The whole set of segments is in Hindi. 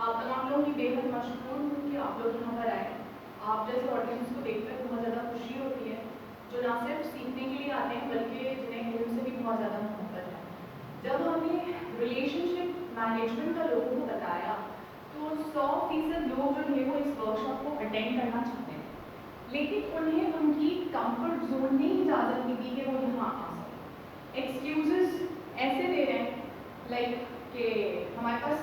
आप तमाम लोगों की बेहद मशहूर हूँ कि आप लोग यहाँ पर आए। आप जैसे ऑडियंस को देखकर बहुत ज़्यादा खुशी होती है, जो ना सिर्फ सीखने के लिए आते हैं बल्कि जिन्हें इल्म से भी बहुत ज़्यादा मोहब्बत है। जब हमने रिलेशनशिप मैनेजमेंट का लोगों को बताया तो 100% लोग जो है वो इस वर्कशॉप को अटेंड करना चाहते हैं, लेकिन उन्हें उनकी कंफर्ट जोन ने ही इजाज़त नहीं दी कि वो यहाँ आ सकें। एक्सक्यूज़ेस ऐसे दे रहे हैं लाइक कि हमारे पास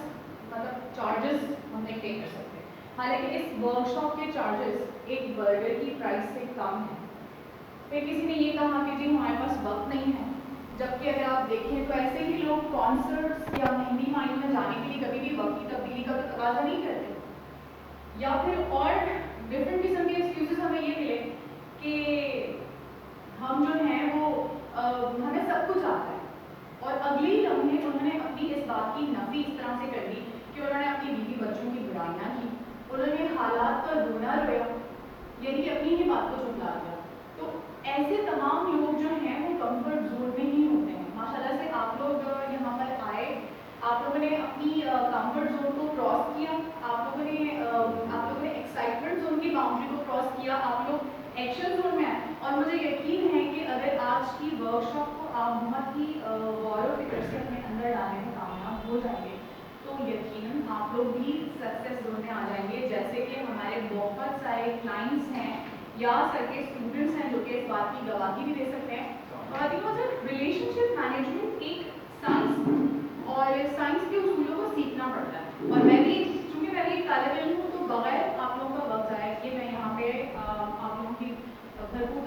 मतलब चार्जेस हम नहीं पे कर सकते, हालांकि इस वर्कशॉप के चार्जेस एक बर्गर की प्राइस से कम है। फिर किसी ने ये कहा कि जी हमारे पास वक्त नहीं है, जबकि अगर आप देखें तो ऐसे ही लोग कॉन्सर्ट्स या मेहंदी माइल में जाने के लिए कभी भी वक्त की तब्दीली का तो तकाजा नहीं करते। या फिर और डिफरेंट किस्म के एक्सक्यूजेस हमें ये मिले कि हम जो हैं वो हमें सब कुछ आता है, और अगली लम्हे उन्होंने अपनी इस बात की नफी इस तरह से कर दी कि उन्होंने अपनी बीवी बच्चों की बुराइयां की, उन्होंने हालात पर रोना रोया, यही अपनी ही बात को झुठला दिया। तो ऐसे तमाम लोग जो हैं वो कंफर्ट जोन में ही होते हैं। माशाल्लाह से आप लोग यहाँ पर आए, आप लोगों ने अपनी कंफर्ट जोन को क्रॉस किया, आप लोगों ने एक्साइटमेंट जोन की बाउंड्री को क्रॉस किया, आप लोग एक्शन जोन में आए। और मुझे यकीन है कि अगर आज की वर्कशॉप को आप बहुत ही गौर व फिक्र से अपने अंदर डालने में कामयाब हो जाएंगे तो यकीनन आप लोग भी सक्सेस जोन में आ जाएंगे। जैसे कि हमारे बहुत सारे क्लाइंट्स हैं या सर के स्टूडेंट्स हैं जो कि इस बात की गवाही भी दे सकते हैं। रिलेशनशिप मैनेजमेंट एक साइंस और साइंस के उसूलों को सीखना पड़ता है, और मैं भी चूँकि मैं भी एक तालिब इल्म हूँ तो बगैर आप लोगों का वक्त ज़ाया किए मैं यहाँ पे आप लोगों की भरपूर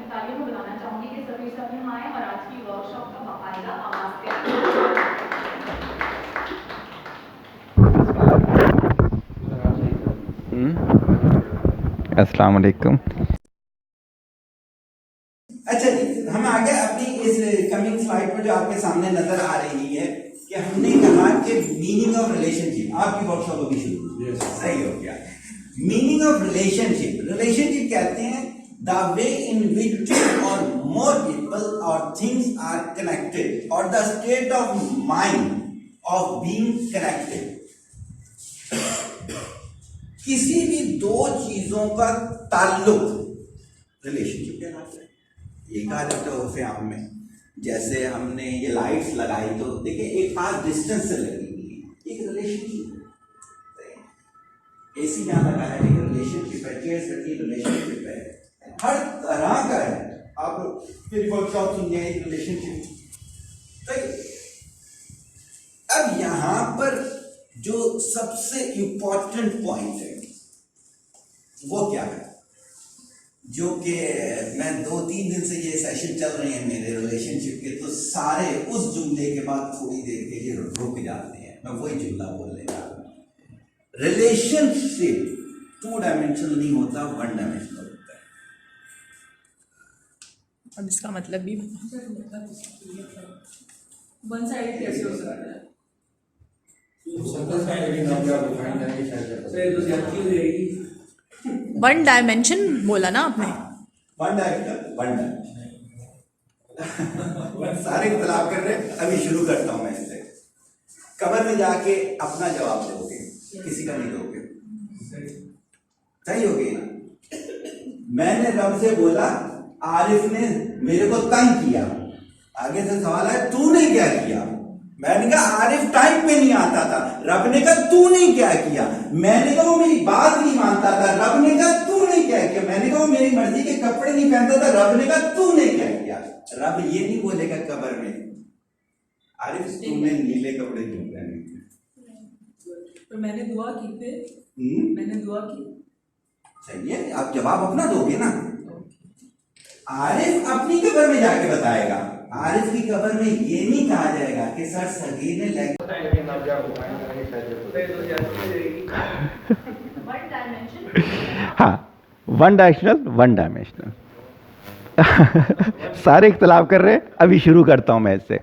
तालियों को बनाना चाहूँगी कि सभी सब यहाँ आए और आज की वर्कशॉप का बाकायदा आगाज़ करें। अस्सलाम वालेकुम। अच्छा जी, हम आगे अपनी इस कमिंग स्लाइड पर जो आपके सामने नजर आ रही है कि हमने कहा कि मीनिंग ऑफ रिलेशनशिप, आपकी वर्कशॉप अभी शुरू सही हो गया। मीनिंग ऑफ रिलेशनशिप, रिलेशनशिप कहते हैं the way in which to और मोर पीपल और थिंग्स आर कनेक्टेड और the state of mind of being connected. किसी भी दो चीजों का ताल्लुक रिलेशनशिप कहलाता है। ये कहा जाता है उर्फ़ आम में, जैसे हमने ये लाइट्स लगाई तो देखिए एक पास डिस्टेंस से लगी हुई है, एक रिलेशनशिप है। एसी जहाँ लगा है एक रिलेशनशिप है, चेयर्स रखी रिलेशनशिप है, हर तरह का है। आप फिर वर्कशॉप सुनिए एक रिलेशनशिप। तो अब यहां पर जो सबसे इंपॉर्टेंट पॉइंट है वो क्या है, जो कि मैं 2-3 दिन से ये सेशन चल रहे हैं मेरे रिलेशनशिप के, तो सारे उस जुमले के बाद थोड़ी देर के लिए रुक जाते हैं। मैं वही जुमला बोलने जा रहा हूं। रिलेशनशिप 2 डायमेंशनल नहीं होता, 1 डायमेंशनल होता है। अब इसका मतलब भी वन साइड कैसे हो सकता है? वन डायमेंशन बोला ना आपने? 1 डायमेंशन सारे इख्तलाफ कर रहे हैं। अभी शुरू करता हूं मैं इससे। कब्र में जाके अपना जवाब दोगे, किसी का नहीं दोगे, सही हो गई ना। मैंने रब से बोला, आरिफ ने मेरे को तंग किया। आगे से सवाल है तूने क्या किया? मैंने कहा आरिफ टाइम पे नहीं आता था। रब ने कहा तूने क्या किया? मैंने कहा वो मेरी बात नहीं मानता था। रब ने कहा तूने क्या किया? मैंने कहा वो मेरी मर्जी के कपड़े नहीं पहनता था। रब ने कहा तूने क्या किया? रब ये नहीं बोलेगा कब्र में आरिफ तूने नीले कपड़े क्यों पहने थे? तो मैंने दुआ की, फिर मैंने दुआ की। सही है, आप जवाब अपना दोगे ना। आरिफ अपनी कब्र में जाके बताएगा। आरिफ की कब्र में ये नहीं कहा जाएगा कि सर सगीर ने लेग हाँ, 1 डायमेंशनल 1 डायमेंशनल। सारे इख्तलाफ कर रहे हैं। अभी शुरू करता हूं मैं इससे।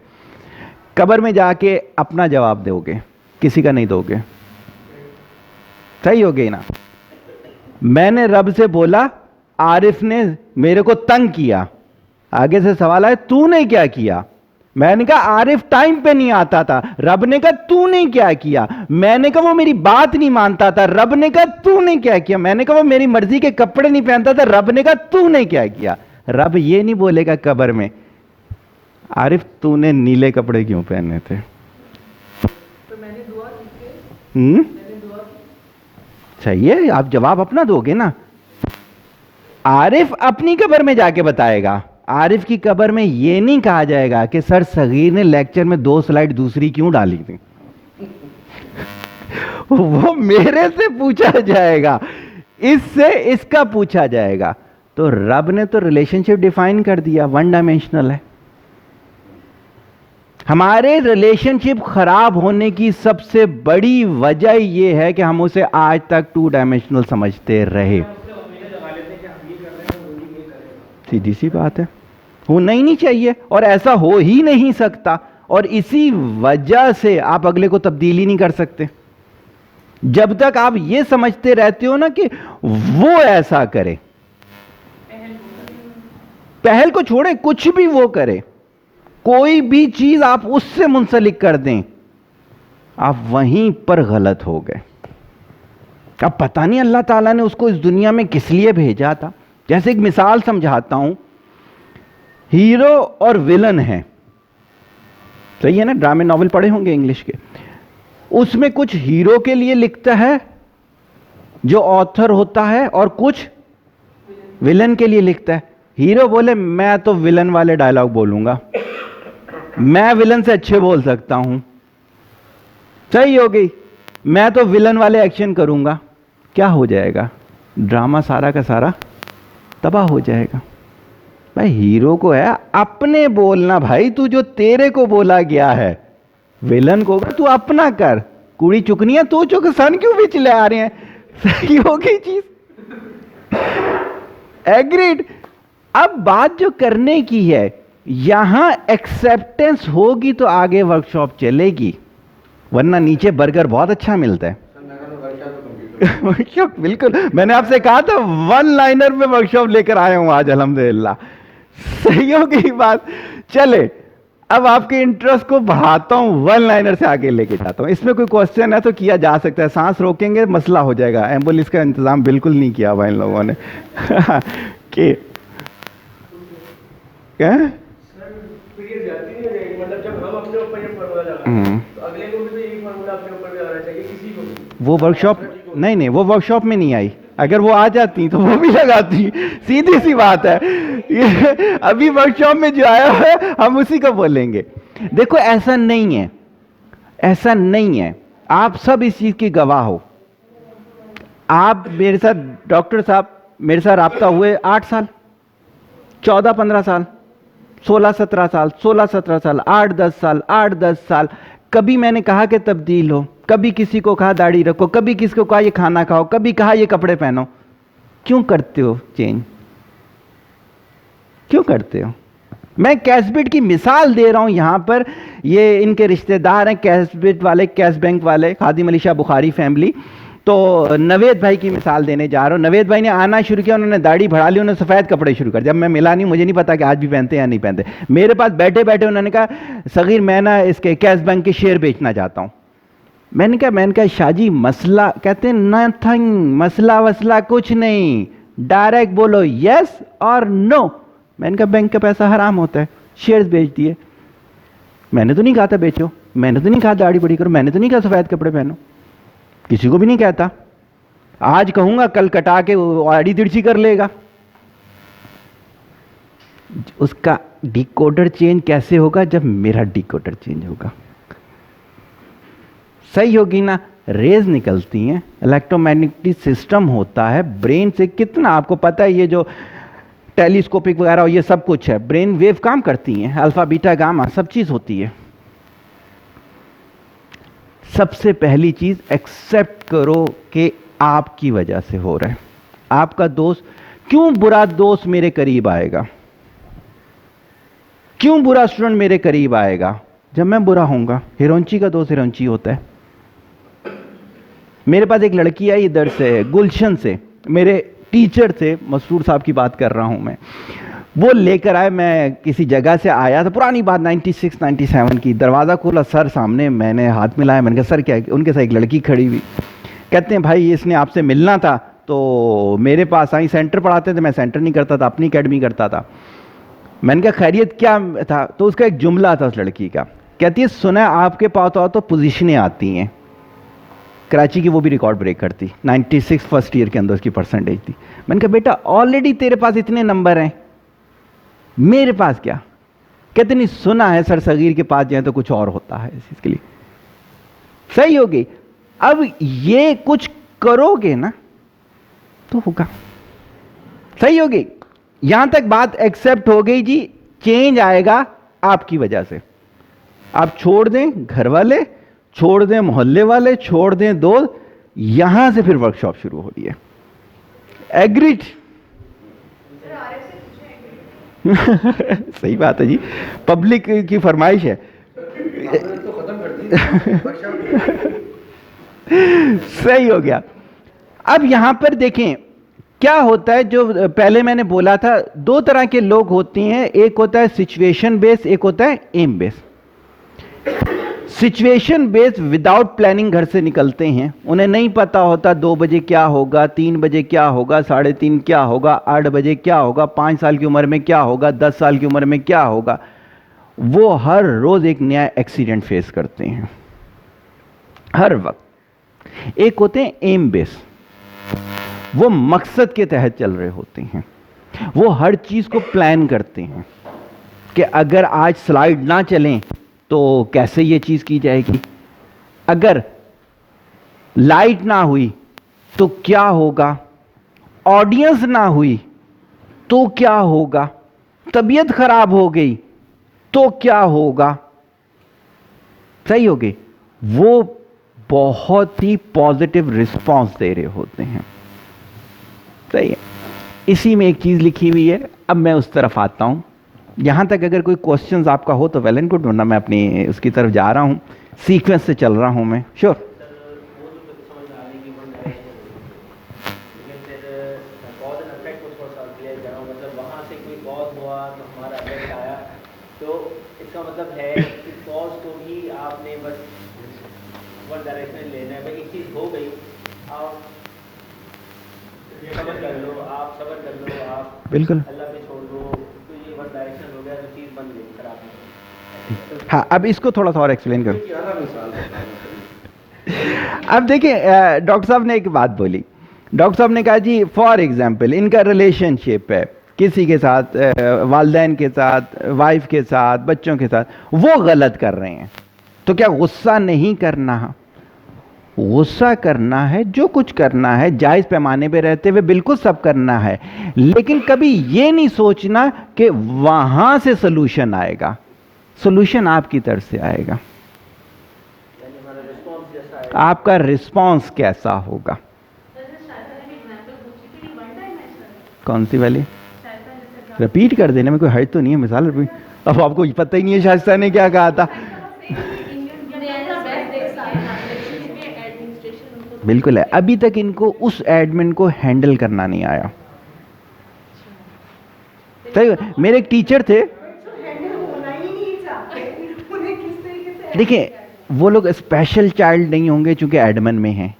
कब्र में जाके अपना जवाब दोगे, किसी का नहीं दोगे, सही हो गई ना। मैंने रब से बोला, आरिफ ने मेरे को तंग किया। आगे से सवाल है तूने क्या किया? मैंने कहा आरिफ टाइम पे नहीं आता था, रब ने कहा तूने क्या किया। मैंने कहा वो मेरी बात नहीं मानता था, रब ने कहा तूने क्या किया। मैंने कहा वो मेरी मर्जी के कपड़े नहीं पहनता था, रब ने कहा तूने क्या किया। रब ये नहीं बोलेगा कब्र में आरिफ तूने नीले कपड़े क्यों पहने थे। तो मैंने दुआ की, मैंने दुआ की। सही है, आप जवाब अपना दोगे ना। आरिफ अपनी कब्र में जाके बताएगा। आरिफ की कब्र में यह नहीं कहा जाएगा कि सर सगीर ने लेक्चर में 2 स्लाइड दूसरी क्यों डाली थी। वो मेरे से पूछा जाएगा, इससे इसका पूछा जाएगा। तो रब ने तो रिलेशनशिप डिफाइन कर दिया, 1 डायमेंशनल है। हमारे रिलेशनशिप खराब होने की सबसे बड़ी वजह यह है कि हम उसे आज तक 2 डायमेंशनल समझते रहे। सीधी सी बात है, होना ही नहीं चाहिए और ऐसा हो ही नहीं सकता। और इसी वजह से आप अगले को तब्दीली नहीं कर सकते। जब तक आप ये समझते रहते हो ना कि वो ऐसा करे, पहल को छोड़े, कुछ भी वो करे, कोई भी चीज आप उससे मुंसलिक कर दें, आप वहीं पर गलत हो गए। अब पता नहीं अल्लाह ताला ने उसको इस दुनिया में किस लिए भेजा था। जैसे एक मिसाल समझाता हूं, हीरो और विलन है, सही है ना, ड्रामे नॉवल पढ़े होंगे इंग्लिश के। उसमें कुछ हीरो के लिए लिखता है जो ऑथर होता है और कुछ विलन के लिए लिखता है। हीरो बोले मैं तो विलन वाले डायलॉग बोलूंगा, मैं विलन से अच्छे बोल सकता हूं, सही हो गई, मैं तो विलन वाले एक्शन करूंगा। क्या हो जाएगा, ड्रामा सारा का सारा तबाह हो जाएगा। भाई हीरो को है अपने बोलना, भाई तू जो तेरे को बोला गया है, विलन को तू अपना कर। कुड़ी चुकनी है तू चुक, सन क्यों भी चले आ रहे हैं। सही हो गई चीज, एग्रीड। अब बात जो करने की है, यहां एक्सेप्टेंस होगी तो आगे वर्कशॉप चलेगी, वरना नीचे बर्गर बहुत अच्छा मिलता है। वर्कशॉप बिल्कुल, मैंने आपसे कहा था 1 लाइनर में वर्कशॉप लेकर आया हूं आज अल्हम्दुलिल्लाह। सही हो गई बात। चले अब आपके इंटरेस्ट को बढ़ाता हूं, 1 लाइनर से आगे लेके जाता हूं। इसमें कोई क्वेश्चन है तो किया जा सकता है, सांस रोकेंगे मसला हो जाएगा। एम्बुलेंस का इंतजाम बिल्कुल नहीं किया हुआ इन लोगों ने। कि क्या वो वर्कशॉप नहीं, वो वर्कशॉप में नहीं आई। अगर वो आ जाती तो वो भी लगाती, सीधी सी बात है। ये अभी वर्कशॉप में जो आया है हम उसी को बोलेंगे। देखो ऐसा नहीं है, ऐसा नहीं है, आप सब इस चीज की गवाह हो। आप मेरे साथ डॉक्टर साहब मेरे साथ राब्ता हुए 8 साल, 14-15 साल, 16-17 साल, 16-17 साल, 8-10 साल, 8-10 साल। कभी मैंने कहा कि तब्दील हो, कभी किसी को कहा दाढ़ी रखो, कभी किसी को कहा ये खाना खाओ, कभी कहा ये कपड़े पहनो। क्यों करते हो चेंज, क्यों करते हो? मैं कैशबिट की मिसाल दे रहा हूं यहां पर। ये इनके रिश्तेदार हैं कैशबिट वाले, कैश बैंक वाले, खादिम अली शाह बुखारी फैमिली। तो नवेद भाई की मिसाल देने जा रहा हूं। नवेद भाई ने आना शुरू किया, उन्होंने दाढ़ी बढ़ा ली, उन्होंने सफ़ेद कपड़े शुरू कर। जब मैं मिला नहीं, मुझे नहीं पता कि आज भी पहनते या नहीं पहनते। मेरे पास बैठे बैठे उन्होंने कहा सगीर मैं ना इसके कैश बैंक के शेयर बेचना चाहता हूं। मैंने कहा शाहजी मसला, कहते हैं नथिंग, मसला वसला कुछ नहीं, डायरेक्ट बोलो यस और नो। मैंने कहा बैंक का पैसा हराम होता है, शेयर्स बेच दिए। मैंने तो नहीं कहा था बेचो, मैंने तो नहीं कहा दाढ़ी बड़ी करो, मैंने तो नहीं कहा सफ़ेद कपड़े पहनो, किसी को भी नहीं कहता। आज कहूंगा कल कटा के आड़ी तिरछी कर लेगा। उसका डिकोडर चेंज कैसे होगा? जब मेरा डिकोडर चेंज होगा। सही होगी ना? रेज निकलती हैं, इलेक्ट्रोमैग्नेटिक सिस्टम होता है ब्रेन से। कितना आपको पता है, ये जो टेलीस्कोपिक वगैरह ये सब कुछ है, ब्रेन वेव काम करती हैं, अल्फा बीटा गामा सब चीज होती है। सबसे पहली चीज एक्सेप्ट करो कि आपकी वजह से हो रहा है। आपका दोस्त, क्यों बुरा दोस्त मेरे करीब आएगा? क्यों बुरा स्टूडेंट मेरे करीब आएगा? जब मैं बुरा होऊंगा। हिरोंची का दोस्त हिरोंची होता है। मेरे पास एक लड़की आई इधर से, गुलशन से, मेरे टीचर थे, मसरूर साहब की बात कर रहा हूं मैं। वो लेकर आए, मैं किसी जगह से आया था, पुरानी बात 96 97 की। दरवाज़ा खोला, सर सामने, मैंने हाथ मिलाया, मैंने कहा सर क्या है? उनके साथ एक लड़की खड़ी हुई, कहते हैं भाई इसने आपसे मिलना था तो मेरे पास आई, सेंटर पढ़ाते थे, मैं सेंटर नहीं करता था, अपनी अकेडमी करता था। मैंने कहा खैरियत क्या था? तो उसका एक जुमला था उस लड़की का, कहती है सुना आपके पास तो पोजीशनें आती हैं। कराची की वो भी रिकॉर्ड ब्रेक करती, 96 फर्स्ट ईयर के अंदर उसकी परसेंटेज थी। मैंने कहा बेटा ऑलरेडी तेरे पास इतने नंबर हैं, मेरे पास क्या? कहते नहीं सुना है सर सगीर के पास जाए तो कुछ और होता है इस चीज के लिए। सही हो गई। अब ये कुछ करोगे ना तो होगा। सही हो गई। यहां तक बात एक्सेप्ट हो गई जी। चेंज आएगा आपकी वजह से। आप छोड़ दें घर वाले, छोड़ दें मोहल्ले वाले, छोड़ दें दोस्त, यहां से फिर वर्कशॉप शुरू हो रही है। एग्रीड? सर आरएफ से पूछें। सही बात है जी, पब्लिक की फरमाइश है। तो खत्म कर दी। सही हो गया। अब यहां पर देखें क्या होता है। जो पहले मैंने बोला था, दो तरह के लोग होते हैं, एक होता है सिचुएशन बेस्ड, एक होता है एम based. Situation based without planning घर से निकलते हैं, उन्हें नहीं पता होता 2 बजे क्या होगा, 3 बजे क्या होगा, 3:30 क्या होगा, 8 बजे क्या होगा, 5 साल की उम्र में क्या होगा, 10 साल की उम्र में क्या होगा। वो हर रोज एक नया एक्सीडेंट फेस करते हैं हर वक्त। एक होते हैं एम बेस, वो मकसद के तहत चल रहे होते हैं, वो हर चीज को प्लान करते हैं कि अगर आज स्लाइड ना चलें तो कैसे ये चीज की जाएगी, अगर लाइट ना हुई तो क्या होगा, ऑडियंस ना हुई तो क्या होगा, तबीयत खराब हो गई तो क्या होगा। सही हो गई। वो बहुत ही पॉजिटिव रिस्पांस दे रहे होते हैं। सही है। इसी में एक चीज लिखी हुई है। अब मैं उस तरफ आता हूं। यहां तक अगर कोई क्वेश्चंस आपका हो तो वेल एंड गुड, वरना मैं अपनी उसकी तरफ जा रहा हूं, सीक्वेंस से चल रहा हूं मैं। श्योर। मतलब है कि कॉज को भी आपने बस वन डायरेक्शन लेना है। भाई एक चीज हो गई, आप सबर कर लो, आप सबर कर लो, आप बिल्कुल अल्लाह पे छोड़ दो, तो ये वन डायरेक्शन हो गया तो चीज बन गई खराब नहीं। हाँ, अब इसको थोड़ा सा और एक्सप्लेन करो। अब देखिए, डॉक्टर साहब ने एक बात बोली। डॉक्टर साहब ने कहा जी फॉर एग्जाम्पल इनका रिलेशनशिप है किसी के साथ, वालदैन के साथ, वाइफ के साथ, बच्चों के साथ, वो गलत कर रहे हैं, तो क्या गुस्सा नहीं करना? गुस्सा करना है, जो कुछ करना है जायज पैमाने पे रहते हुए बिल्कुल सब करना है, लेकिन कभी ये नहीं सोचना कि वहां से सोल्यूशन आएगा। सोल्यूशन आपकी तरफ से आएगा, आपका रिस्पॉन्स कैसा होगा। कौन सी वाली? रिपीट कर देने में कोई हर्ज तो नहीं है। मिसाल रिपीट, अब आपको पता ही नहीं है शाइस्ता ने क्या कहा था। बिल्कुल है। अभी तक इनको उस एडमिन को हैंडल करना नहीं आया। सही। मेरे एक टीचर थे, देखिए वो लोग स्पेशल चाइल्ड नहीं होंगे चूंकि एडमिन में हैं,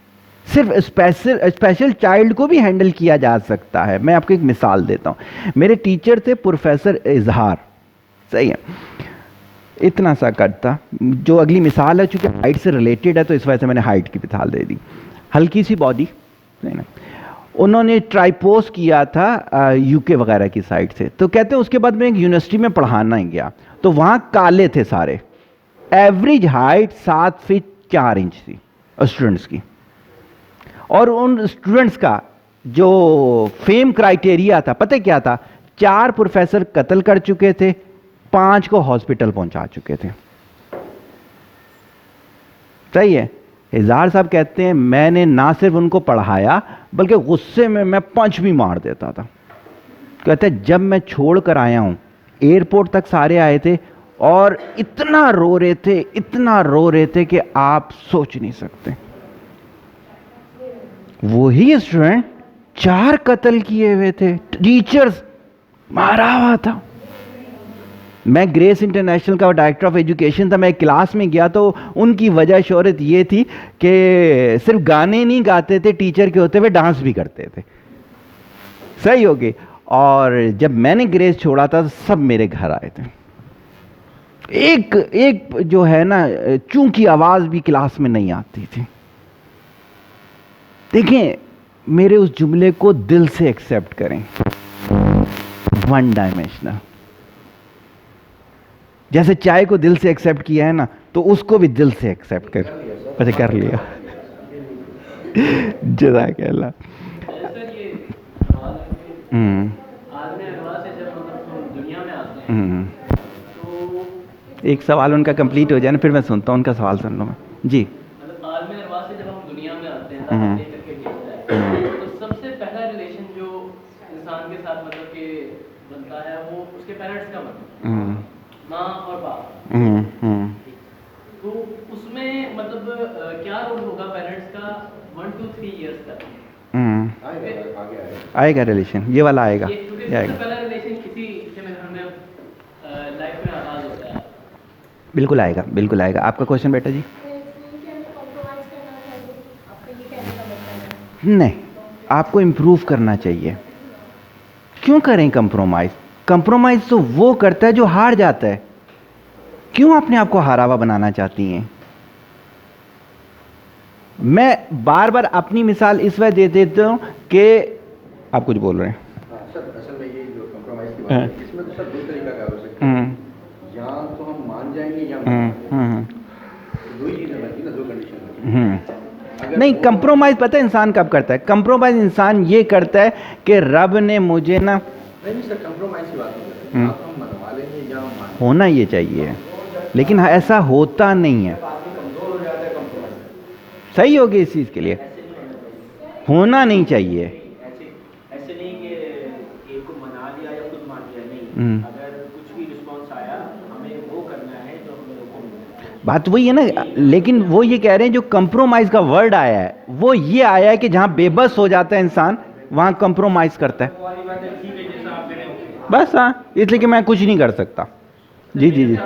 सिर्फ स्पेशल चाइल्ड को भी हैंडल किया जा सकता है। मैं आपको एक मिसाल देता हूं। मेरे टीचर थे प्रोफेसर इजहार। सही है। इतना सा करता, जो अगली मिसाल है चूंकि हाइट से रिलेटेड है तो इस वजह से मैंने हाइट की मिसाल दे दी। हल्की सी बॉडी, नहीं ना। उन्होंने ट्राइपोज किया था यूके वगैरह की साइड से। तो कहते हैं उसके बाद मैं एक यूनिवर्सिटी में पढ़ाना ही गया तो वहां काले थे सारे। एवरेज हाइट 7 फीट 4 इंच थी स्टूडेंट्स की, और उन स्टूडेंट्स का जो फेम क्राइटेरिया था पता क्या था? 4 प्रोफेसर कत्ल कर चुके थे, 5 को हॉस्पिटल पहुंचा चुके थे। सही है। इजहार साहब कहते हैं मैंने ना सिर्फ उनको पढ़ाया बल्कि गुस्से में मैं पंच भी मार देता था। कहते हैं जब मैं छोड़ कर आया हूं, एयरपोर्ट तक सारे आए थे और इतना रो रहे थे, इतना रो रहे थे कि आप सोच नहीं सकते। वही स्टूडेंट 4 कत्ल किए हुए थे, टीचर्स मारा हुआ था। मैं ग्रेस इंटरनेशनल का डायरेक्टर ऑफ एजुकेशन था। मैं क्लास में गया तो उनकी वजह शोहरत ये थी कि सिर्फ गाने नहीं गाते थे, टीचर के होते हुए डांस भी करते थे। सही हो गई। और जब मैंने ग्रेस छोड़ा था तो सब मेरे घर आए थे। एक जो है ना, चूंकि आवाज भी क्लास में नहीं आती थी। देखें, मेरे उस जुमले को दिल से एक्सेप्ट करें। वन डायमेंशनल, जैसे चाय को दिल से एक्सेप्ट किया है ना, तो उसको भी दिल से एक्सेप्ट कर। अच्छा, कर लिया। जज़ाकल्लाह। सर ये सवाल है कि आलम अरवाह से जब हम दुनिया में आते हैं तो एक सवाल उनका कंप्लीट हो जाए ना, फिर मैं सुनता हूँ उनका सवाल। सुन लो मैं जी। मतलब आलम अरवाह से जब हम दुनिया में आते हैं तब लेकर के भेजता है, तो सबसे पहला रिलेशन जो इंसान के साथ मतलब कि बनता है वो उसके पेरेंट्स का बनता है, माँ और बाप। तो उसमें मतलब क्या रोल होगा पेरेंट्स का 1 to 3 इयर्स का? आएगा रिलेशन, ये वाला आएगा, ये ये आएगा। पहला रिलेशन किसी से में घर में लाइफ में आगाज होता है। बिल्कुल आएगा, बिल्कुल आएगा। आपका क्वेश्चन बेटा जी? नहीं, आपको इम्प्रूव करना चाहिए। क्यों करें कंप्रोमाइज? कंप्रोमाइज तो वो करता है जो हार जाता है। क्यों अपने आप को हारा हुआ बनाना चाहती हैं? मैं बार बार अपनी मिसाल इस वजह दे देता हूं कि आप कुछ बोल रहे हैं। सर असल में ये जो कंप्रोमाइज की बात है, इसमें तो सर दो तरीका का हो सकता है। या तो हम मान जाएंगे या दो ही चीजें बनती ना, दो कंडीशन। नहीं, कंप्रोमाइज पता है इंसान कब करता है? कंप्रोमाइज इंसान ये करता है कि रब ने मुझे ना, नहीं सर, कंप्रोमाइज की बात नहीं है, आप हम मनवा लेंगे या मान, होना ये चाहिए, लेकिन ऐसा होता नहीं है। कमजोर हो जाता है कंप्रोमाइज। सही होगी इस चीज के लिए, होना नहीं चाहिए। ऐसे नहीं कि एक को मना लिया या खुद मान लिया, नहीं। अगर कुछ भी रिस्पॉन्स आया हमें वो करना है तो हमें वो करना है। बात वही है ना, लेकिन वो ये कह रहे हैं जो कंप्रोमाइज का वर्ड आया है वो ये आया है कि जहां बेबस हो जाता है इंसान वहां कंप्रोमाइज करता है। बस हाँ, इसलिए कि मैं कुछ नहीं कर सकता। जी जी जी,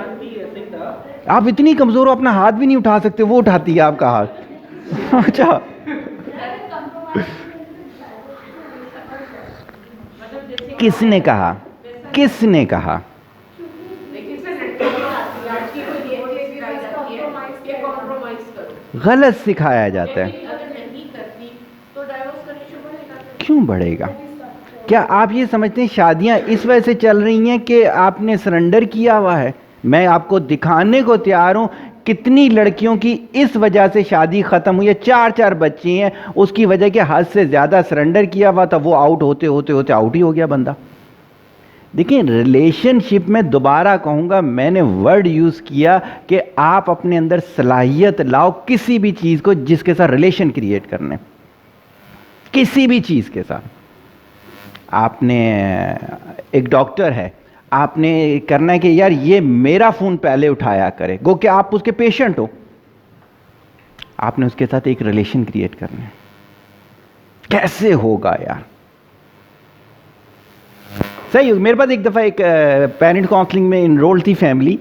आप इतनी कमजोर हो, अपना हाथ भी नहीं उठा सकते, वो उठाती है आपका हाथ। अच्छा, किसने कहा? किसने कहा? गलत सिखाया जाता है। क्यों बढ़ेगा? क्या आप ये समझते हैं शादियां इस वजह से चल रही हैं कि आपने सरेंडर किया हुआ है? मैं आपको दिखाने को तैयार हूं कितनी लड़कियों की इस वजह से शादी खत्म हुई है। 4 बच्चे हैं, उसकी वजह कि हद से ज्यादा सरेंडर किया हुआ था, वो आउट होते होते होते आउट ही हो गया बंदा। देखिए, रिलेशनशिप में दोबारा कहूंगा, मैंने वर्ड यूज किया कि आप अपने अंदर सलाहियत लाओ किसी भी चीज को जिसके साथ रिलेशन क्रिएट करने, किसी भी चीज के साथ। आपने एक डॉक्टर है, आपने करना है कि यार ये मेरा फोन पहले उठाया करे, गो कि आप उसके पेशेंट हो, आपने उसके साथ एक रिलेशन क्रिएट करना है। कैसे होगा यार? सही। मेरे पास एक दफ़ा एक पेरेंट काउंसलिंग में इनरोल थी फैमिली,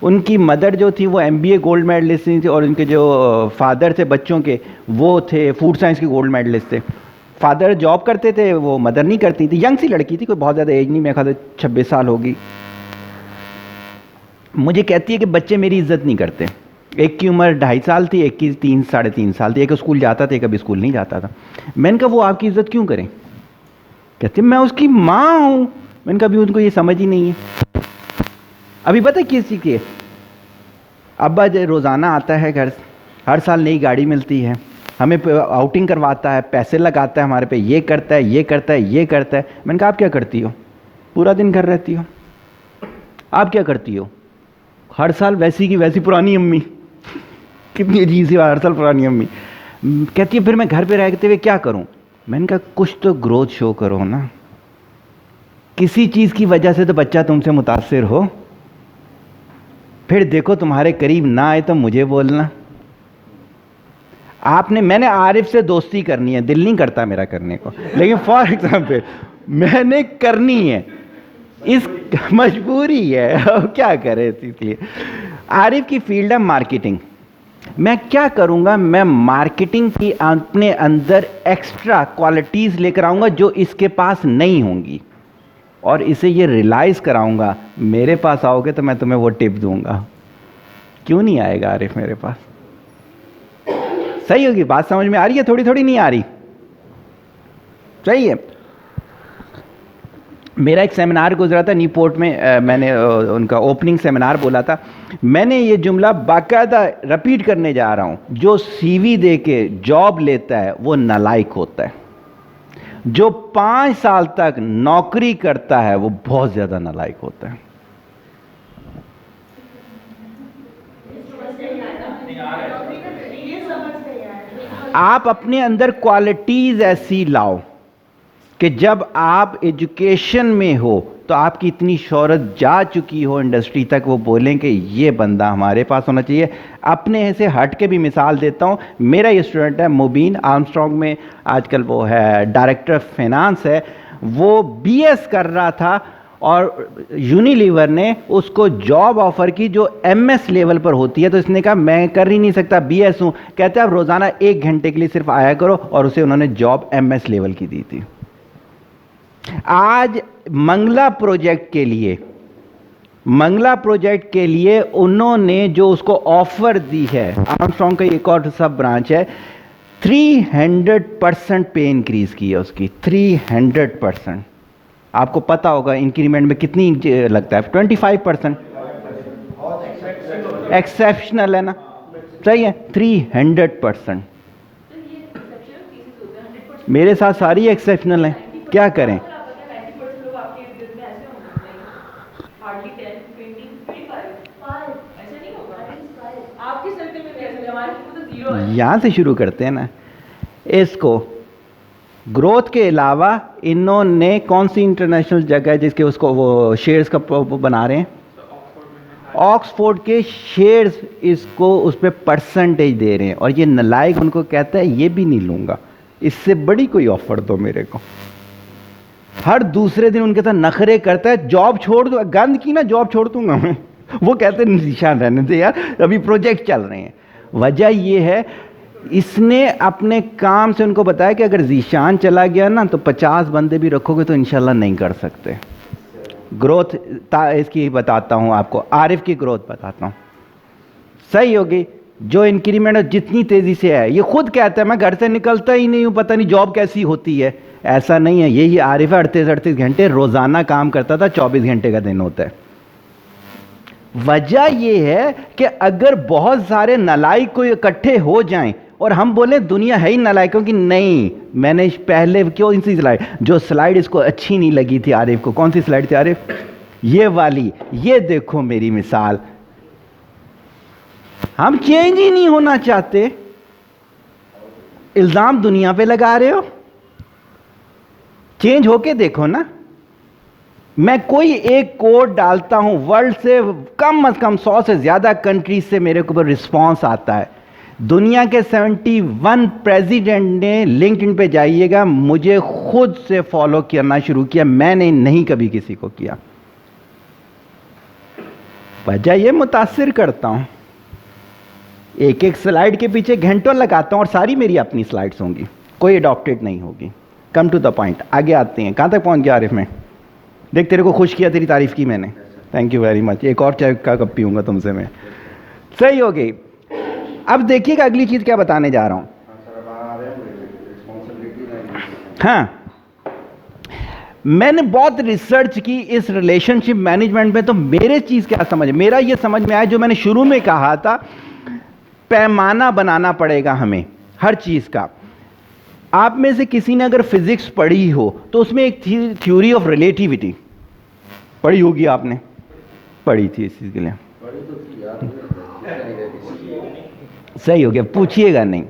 उनकी मदर जो थी वो MBA गोल्ड मेडलिस्ट थी और उनके जो फादर थे बच्चों के, वो थे फूड साइंस के गोल्ड मेडलिस्ट थे। फादर जॉब करते थे, वो मदर नहीं करती थी। यंग सी लड़की थी, कोई बहुत ज़्यादा एज नहीं, मेरे ख्याल से 26 साल होगी। मुझे कहती है कि बच्चे मेरी इज्जत नहीं करते। एक की उम्र 2.5 साल थी, एक की 3 साढ़े 3 साल थी। एक स्कूल जाता था, एक अभी स्कूल नहीं जाता था। मैंने कहा वो आपकी इज्जत क्यों करें? कहते मैं उसकी माँ हूँ। मैंने कहा अभी उनको ये समझ ही नहीं है। अभी पता है किस चीज़ की? अब्बा रोज़ाना आता है घर, हर साल नई गाड़ी मिलती है, हमें आउटिंग करवाता है, पैसे लगाता है हमारे पे, ये करता है, ये करता है, ये करता है। मैंने कहा आप क्या करती हो? पूरा दिन घर रहती हो। आप क्या करती हो? हर साल वैसी की वैसी पुरानी अम्मी। कितनी अजीब सी, हर साल पुरानी अम्मी। कहती है फिर मैं घर पे रहते हुए क्या करूं? मैंने कहा कुछ तो ग्रोथ शो करो ना, किसी चीज़ की वजह से तो बच्चा तुमसे मुतासिर हो। फिर देखो तुम्हारे करीब ना आए तो मुझे बोलना। मैंने आरिफ से दोस्ती करनी है, दिल नहीं करता मेरा करने को, लेकिन फॉर एग्जाम्पल मैंने करनी है। इस मजबूरी है, अब क्या करें। इसलिए आरिफ की फील्ड है मार्केटिंग। मैं क्या करूंगा, मैं मार्केटिंग की अपने अंदर एक्स्ट्रा क्वालिटीज लेकर आऊंगा जो इसके पास नहीं होंगी, और इसे ये रियलाइज कराऊंगा। मेरे पास आओगे तो मैं तुम्हें वो टिप दूंगा। क्यों नहीं आएगा आरिफ मेरे पास? सही होगी बात, समझ में आ रही है? थोड़ी थोड़ी नहीं आ रही? सही है। मेरा एक सेमिनार गुजरा था न्यूपोर्ट में, मैंने उनका ओपनिंग सेमिनार बोला था। मैंने ये जुमला बाकायदा रिपीट करने जा रहा हूं, जो सीवी दे के जॉब लेता है वो नालायक होता है, जो 5 साल तक नौकरी करता है वो बहुत ज्यादा नालायक होता है। आप अपने अंदर क्वालिटीज ऐसी लाओ कि जब आप एजुकेशन में हो तो आपकी इतनी शोहरत जा चुकी हो इंडस्ट्री तक, वो बोलें कि ये बंदा हमारे पास होना चाहिए। अपने से हट के भी मिसाल देता हूँ, मेरा ये स्टूडेंट है मुबीन, आर्मस्ट्रॉन्ग में आजकल वो है डायरेक्टर ऑफ फाइनेंस है। वो बीएस कर रहा था और यूनिलीवर ने उसको जॉब ऑफर की जो एमएस लेवल पर होती है, तो इसने कहा मैं कर ही नहीं सकता, बीएस हूँ। कहते हैं आप रोज़ाना 1 घंटे के लिए सिर्फ आया करो, और उसे उन्होंने जॉब एमएस लेवल की दी थी। आज मंगला प्रोजेक्ट के लिए उन्होंने जो उसको ऑफर दी है, आर्मस्ट्रॉन्ग का एक और सब ब्रांच है, 300% पे इंक्रीज की है उसकी, 300%। आपको पता होगा इंक्रीमेंट में कितनी लगता है? 25%। एक्सेप्शनल है ना? सही है, 300%। मेरे साथ सारी एक्सेप्शनल है, क्या करें? यहां से शुरू करते हैं ना इसको। ग्रोथ के अलावा इन्होंने कौन सी इंटरनेशनल जगह है जिसके उसको वो शेयर्स का बना रहे हैं? ऑक्सफोर्ड के शेयर्स इसको उस पर परसेंटेज दे रहे हैं, और ये नलायक उनको कहता है ये भी नहीं लूंगा, इससे बड़ी कोई ऑफर दो मेरे को। हर दूसरे दिन उनके साथ नखरे करता है, जॉब छोड़ दो, गंद की ना जॉब छोड़ दूंगा मैं। वो कहते हैं निशान रहने दे यार, अभी प्रोजेक्ट चल रहे हैं। वजह ये है, इसने अपने काम से उनको बताया कि अगर जीशान चला गया ना तो 50 बंदे भी रखोगे तो इंशाल्लाह नहीं कर सकते। ग्रोथ इसकी बताता हूं आपको, आरिफ की ग्रोथ बताता हूं। सही होगी, जो इंक्रीमेंट जितनी तेजी से है, ये खुद कहता है मैं घर से निकलता ही नहीं हूं, पता नहीं जॉब कैसी होती है। ऐसा नहीं है, यही आरिफ 38 घंटे रोजाना काम करता था, 24 घंटे का दिन होता है। वजह यह है कि अगर बहुत सारे नालायक को इकट्ठे हो जाएं और हम बोले दुनिया है ही नालायकों की, नहीं, मैंने पहले क्यों इनसी स्लाइड, जो स्लाइड इसको अच्छी नहीं लगी थी आरिफ को, कौन सी स्लाइड थी आरिफ? ये वाली, ये देखो मेरी मिसाल। हम चेंज ही नहीं होना चाहते, इल्जाम दुनिया पे लगा रहे हो। चेंज होके देखो ना। मैं कोई एक कोड डालता हूं, वर्ल्ड से कम 100 से ज्यादा कंट्रीज से मेरे को रिस्पॉन्स आता है। दुनिया के 71 प्रेसिडेंट ने लिंक्डइन पे जाइएगा, मुझे खुद से फॉलो करना शुरू किया, मैंने नहीं कभी किसी को किया। वजह ये मुतासिर करता हूं, एक एक स्लाइड के पीछे घंटों लगाता हूं और सारी मेरी अपनी स्लाइड्स होंगी, कोई अडॉप्टेड नहीं होगी। कम टू द पॉइंट, आगे आते हैं। कहां तक पहुंच गया आरिफ में? देख तेरे को खुश किया, तेरी तारीफ की मैंने, थैंक यू वेरी मच। एक और चाय का कप पीऊंगा तुमसे मैं। सही हो गई। अब देखिएगा अगली चीज क्या बताने जा रहा हूं। हाँ, मैंने बहुत रिसर्च की इस रिलेशनशिप मैनेजमेंट में, तो मेरे चीज क्या समझ, मेरा ये समझ में आया जो मैंने शुरू में कहा था, पैमाना बनाना पड़ेगा हमें हर चीज का। आप में से किसी ने अगर फिजिक्स पढ़ी हो तो उसमें एक थ्योरी ऑफ रिलेटिविटी पढ़ी होगी, आपने पढ़ी थी इस चीज के लिए? सही हो गया, पूछिएगा नहीं।